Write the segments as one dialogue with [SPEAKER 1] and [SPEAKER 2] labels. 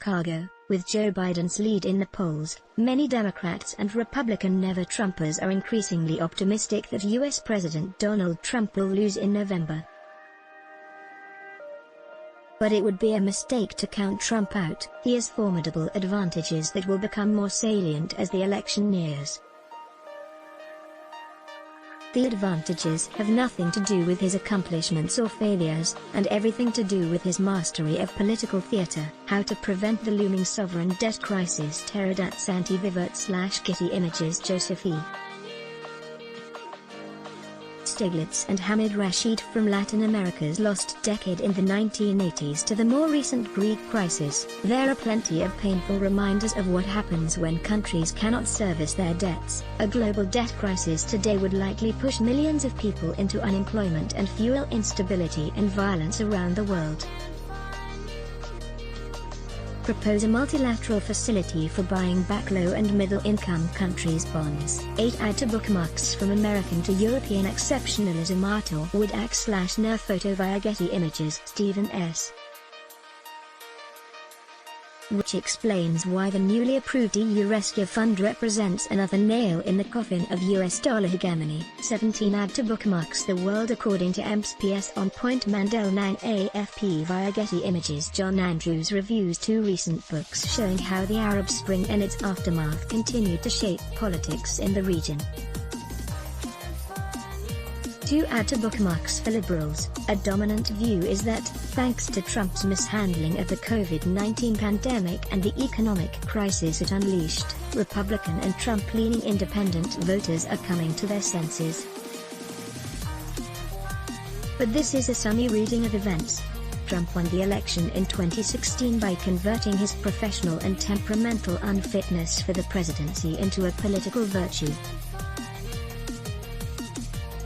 [SPEAKER 1] Chicago. With Joe Biden's lead in the polls, many Democrats and Republican never-Trumpers are increasingly optimistic that U.S. President Donald Trump will lose in November. But it would be a mistake to count Trump out. He has formidable advantages that will become more salient as the election nears. The advantages have nothing to do with his accomplishments or failures, and everything to do with his mastery of political theater. How to prevent the looming sovereign debt crisis. Terror.Santi-Vivert/Getty Images. Joseph E. Stiglitz and Hamid Rashid. From Latin America's lost decade in the 1980s to the more recent Greek crisis, there are plenty of painful reminders of what happens when countries cannot service their debts. A global debt crisis today would likely push millions of people into unemployment and fuel instability and violence around the world. Propose a multilateral facility for buying back low- and middle-income countries' bonds. 8. Add to bookmarks from American to European exceptionalism. Arthur Wood /Ner photo via Getty Images. Stephen S. Which explains why the newly approved EU Rescue Fund represents another nail in the coffin of US dollar hegemony. 17. Add to bookmarks The World According to MPS on Point. Mandel 9 AFP via Getty Images. John Andrews reviews 2 recent books showing how the Arab Spring and its aftermath continued to shape politics in the region. 2. Add to bookmarks for liberals. A dominant view is that, thanks to Trump's mishandling of the COVID-19 pandemic and the economic crisis it unleashed, Republican and Trump-leaning independent voters are coming to their senses. But this is a sunny reading of events. Trump won the election in 2016 by converting his professional and temperamental unfitness for the presidency into a political virtue.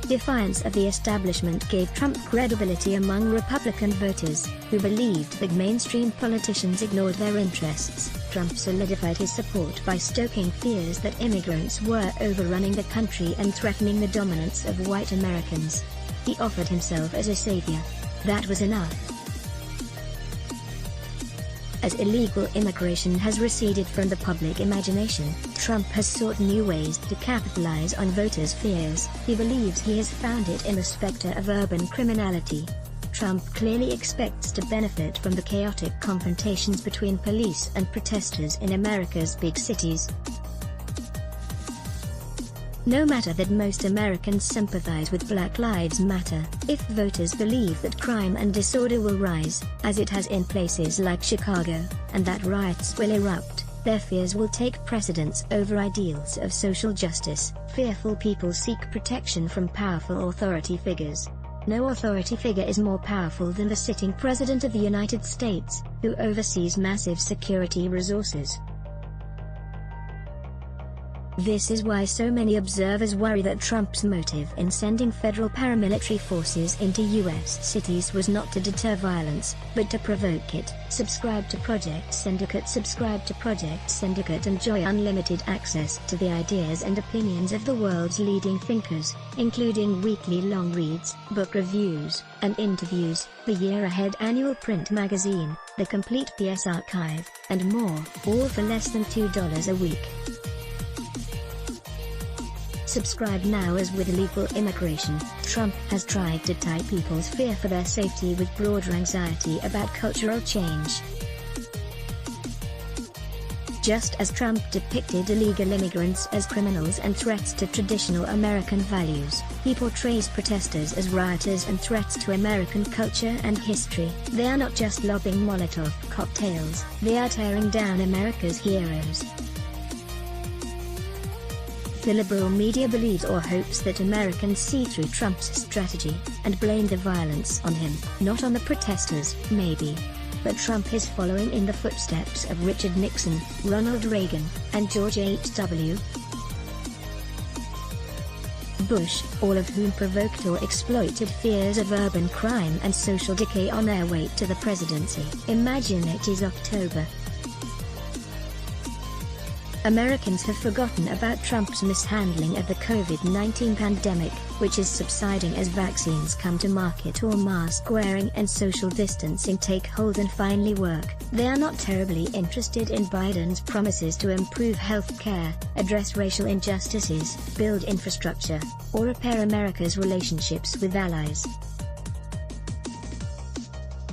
[SPEAKER 1] Defiance of the establishment gave Trump credibility among Republican voters, who believed that mainstream politicians ignored their interests. Trump solidified his support by stoking fears that immigrants were overrunning the country and threatening the dominance of white Americans. He offered himself as a savior. That was enough. As illegal immigration has receded from the public imagination, Trump has sought new ways to capitalize on voters' fears. He believes he has found it in the specter of urban criminality. Trump clearly expects to benefit from the chaotic confrontations between police and protesters in America's big cities. No matter that most Americans sympathize with Black Lives Matter, if voters believe that crime and disorder will rise, as it has in places like Chicago, and that riots will erupt, their fears will take precedence over ideals of social justice. Fearful people seek protection from powerful authority figures. No authority figure is more powerful than the sitting President of the United States, who oversees massive security resources. This is why so many observers worry that Trump's motive in sending federal paramilitary forces into U.S. cities was not to deter violence, but to provoke it. Subscribe to Project Syndicate. Subscribe to Project Syndicate. Enjoy unlimited access to the ideas and opinions of the world's leading thinkers, including weekly long reads, book reviews, and interviews, the Year Ahead annual print magazine, the complete PS archive, and more, all for less than $2 a week. Subscribe now. As with illegal immigration, Trump has tried to tie people's fear for their safety with broader anxiety about cultural change. Just as Trump depicted illegal immigrants as criminals and threats to traditional American values, he portrays protesters as rioters and threats to American culture and history. They are not just lobbing Molotov cocktails, they are tearing down America's heroes. The liberal media believes or hopes that Americans see through Trump's strategy, and blame the violence on him, not on the protesters, maybe. But Trump is following in the footsteps of Richard Nixon, Ronald Reagan, and George H.W. Bush, all of whom provoked or exploited fears of urban crime and social decay on their way to the presidency. Imagine it is October. Americans have forgotten about Trump's mishandling of the COVID-19 pandemic, which is subsiding as vaccines come to market or mask wearing and social distancing take hold and finally work. They are not terribly interested in Biden's promises to improve health care, address racial injustices, build infrastructure, or repair America's relationships with allies.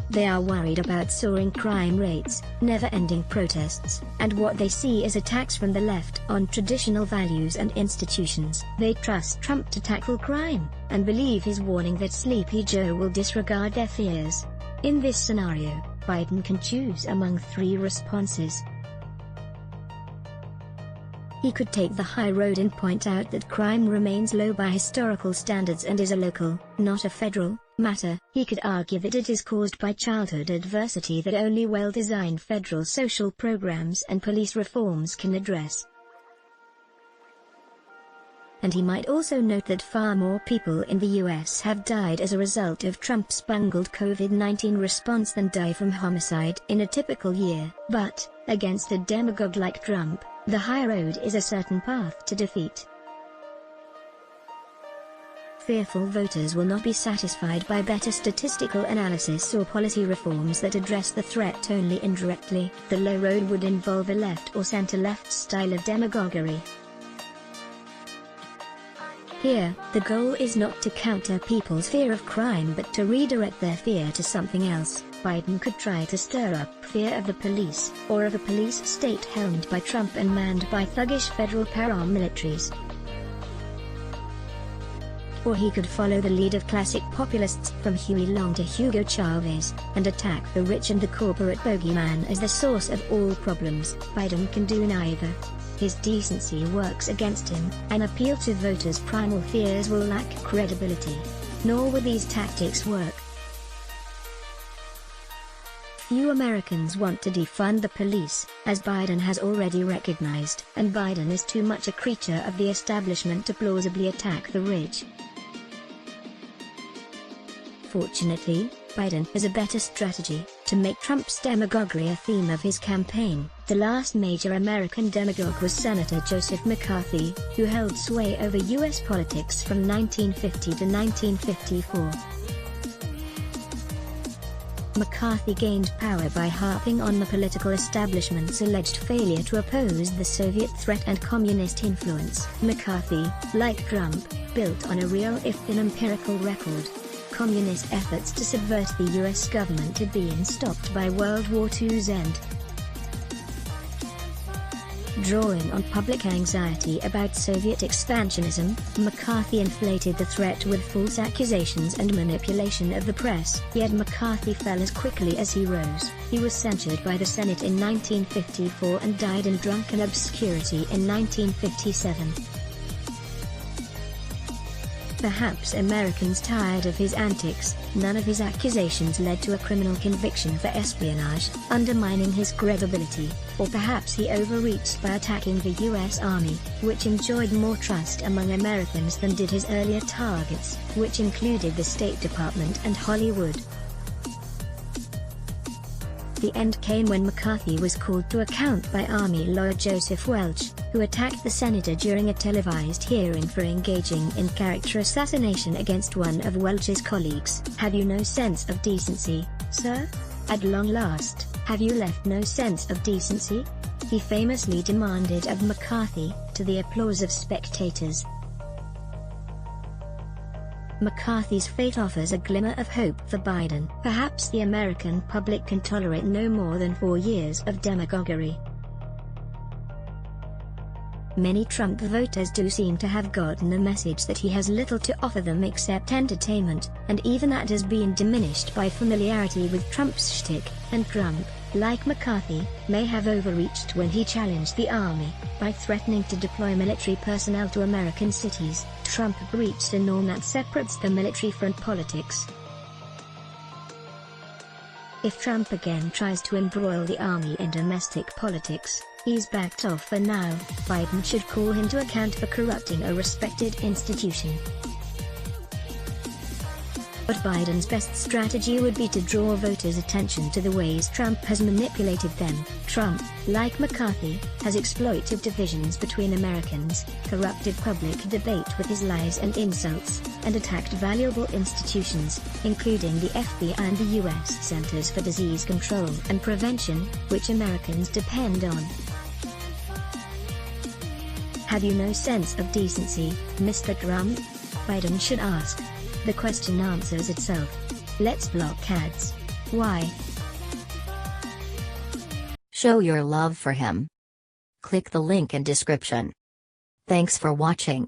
[SPEAKER 1] They are worried about soaring crime rates, never-ending protests, and what they see as attacks from the left on traditional values and institutions. They trust Trump to tackle crime, and believe his warning that Sleepy Joe will disregard their fears. In this scenario, Biden can choose among three responses. He could take the high road and point out that crime remains low by historical standards and is a local, not a federal, matter. He could argue that it is caused by childhood adversity that only well-designed federal social programs and police reforms can address. And he might also note that far more people in the US have died as a result of Trump's bungled COVID-19 response than die from homicide in a typical year. But, against a demagogue like Trump, the high road is a certain path to defeat. Fearful voters will not be satisfied by better statistical analysis or policy reforms that address the threat only indirectly. The low road would involve a left or center-left style of demagoguery. Here, the goal is not to counter people's fear of crime but to redirect their fear to something else. Biden could try to stir up fear of the police, or of a police state helmed by Trump and manned by thuggish federal paramilitaries. Or he could follow the lead of classic populists from Huey Long to Hugo Chavez, and attack the rich and the corporate bogeyman as the source of all problems. Biden can do neither. His decency works against him. An appeal to voters' primal fears will lack credibility. Nor will these tactics work. Few Americans want to defund the police, as Biden has already recognized, and Biden is too much a creature of the establishment to plausibly attack the rich. Fortunately, Biden has a better strategy: to make Trump's demagoguery a theme of his campaign. The last major American demagogue was Senator Joseph McCarthy, who held sway over U.S. politics from 1950 to 1954. McCarthy gained power by harping on the political establishment's alleged failure to oppose the Soviet threat and communist influence. McCarthy, like Trump, built on a real if thin empirical record. Communist efforts to subvert the U.S. government had been stopped by World War II's end. Drawing on public anxiety about Soviet expansionism, McCarthy inflated the threat with false accusations and manipulation of the press. Yet McCarthy fell as quickly as he rose. He was censured by the Senate in 1954 and died in drunken obscurity in 1957. Perhaps Americans tired of his antics. None of his accusations led to a criminal conviction for espionage, undermining his credibility. Or perhaps he overreached by attacking the U.S. Army, which enjoyed more trust among Americans than did his earlier targets, which included the State Department and Hollywood. The end came when McCarthy was called to account by Army lawyer Joseph Welch, who attacked the senator during a televised hearing for engaging in character assassination against one of Welch's colleagues. "Have you no sense of decency, sir? At long last, have you left no sense of decency?" he famously demanded of McCarthy, to the applause of spectators. McCarthy's fate offers a glimmer of hope for Biden. Perhaps the American public can tolerate no more than 4 years of demagoguery. Many Trump voters do seem to have gotten the message that he has little to offer them except entertainment, and even that has been diminished by familiarity with Trump's shtick, and Trump, like McCarthy, may have overreached when he challenged the army. By threatening to deploy military personnel to American cities, Trump breached a norm that separates the military from politics. If Trump again tries to embroil the army in domestic politics, he's backed off for now. Biden should call him to account for corrupting a respected institution. But Biden's best strategy would be to draw voters' attention to the ways Trump has manipulated them. Trump, like McCarthy, has exploited divisions between Americans, corrupted public debate with his lies and insults, and attacked valuable institutions, including the FBI and the U.S. Centers for Disease Control and Prevention, which Americans depend on. Have you no sense of decency, Mr. Trump? Biden should ask. The question answers itself. Let's block ads. Why?
[SPEAKER 2] Show your love for him. Click the link in description. Thanks for watching.